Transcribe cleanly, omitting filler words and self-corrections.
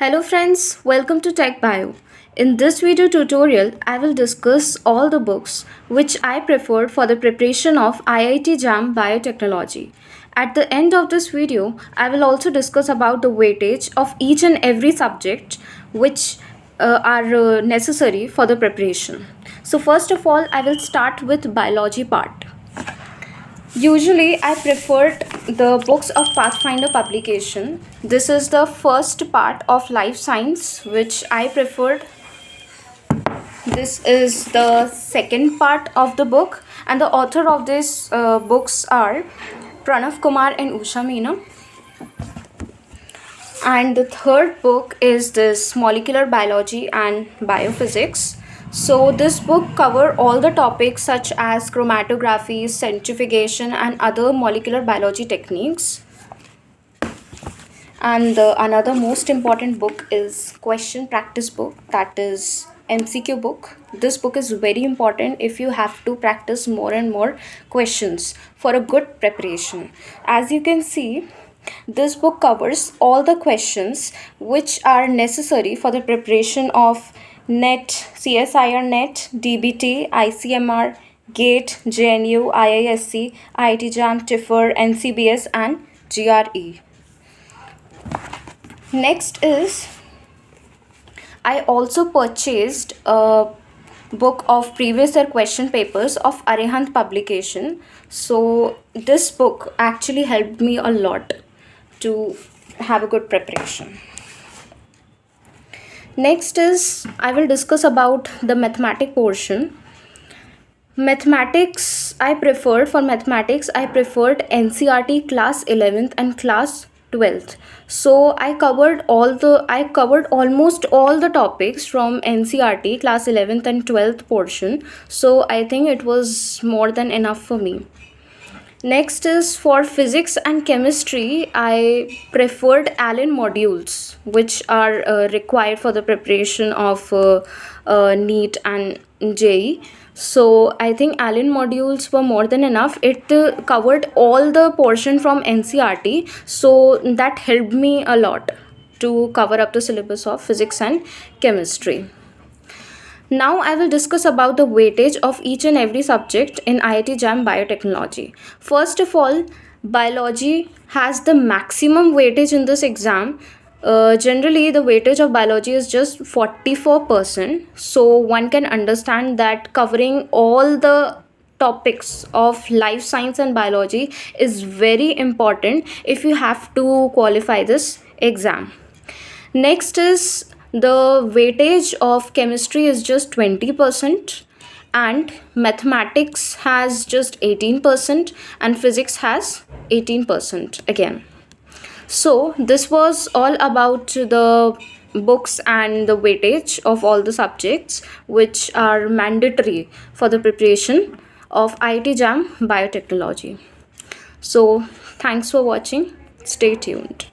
Hello friends, welcome to Tech Bio. In this video tutorial, I will discuss all the books which I preferred for the preparation of IIT JAM Biotechnology. At the end of this video, I will also discuss about the weightage of each and every subject which are necessary for the preparation. So first of all, I will start with biology part. Usually, I preferred the books of Pathfinder publication. This is the first part of life science which I preferred. This is the second part of the book, and the author of these books are Pranav Kumar and Usha Meena. And the third book is this molecular biology and biophysics. So this book cover all the topics such as chromatography, centrifugation and other molecular biology techniques. And another most important book is question practice book, that is MCQ book. This book is very important if you have to practice more and more questions for a good preparation. As you can see, this book covers all the questions which are necessary for the preparation of NET, CSIR NET, DBT, ICMR, GATE, JNU, IISc, IIT JAM, TIFR, NCBS and GRE. Next is, I also purchased a book of previous year question papers of Arihant publication. So this book actually helped me a lot to have a good preparation. Next is, I will discuss about the mathematics portion. Mathematics, I preferred NCERT class 11th and class 12th. So I covered almost all the topics from NCERT class 11th and 12th portion. So I think it was more than enough for me. Next is for physics and chemistry, I preferred Allen modules, which are required for the preparation of NEET and JEE. So I think Allen modules were more than enough. It covered all the portion from NCERT, so that helped me a lot to cover up the syllabus of physics and chemistry. Now I will discuss about the weightage of each and every subject in IIT JAM Biotechnology. First of all, biology has the maximum weightage in this exam. Generally, the weightage of biology is just 44%. So one can understand that covering all the topics of life science and biology is very important if you have to qualify this exam. Next is, the weightage of chemistry is just 20% and mathematics has just 18% and physics has 18% again. So this was all about the books and the weightage of all the subjects which are mandatory for the preparation of IIT JAM Biotechnology. So thanks for watching. Stay tuned.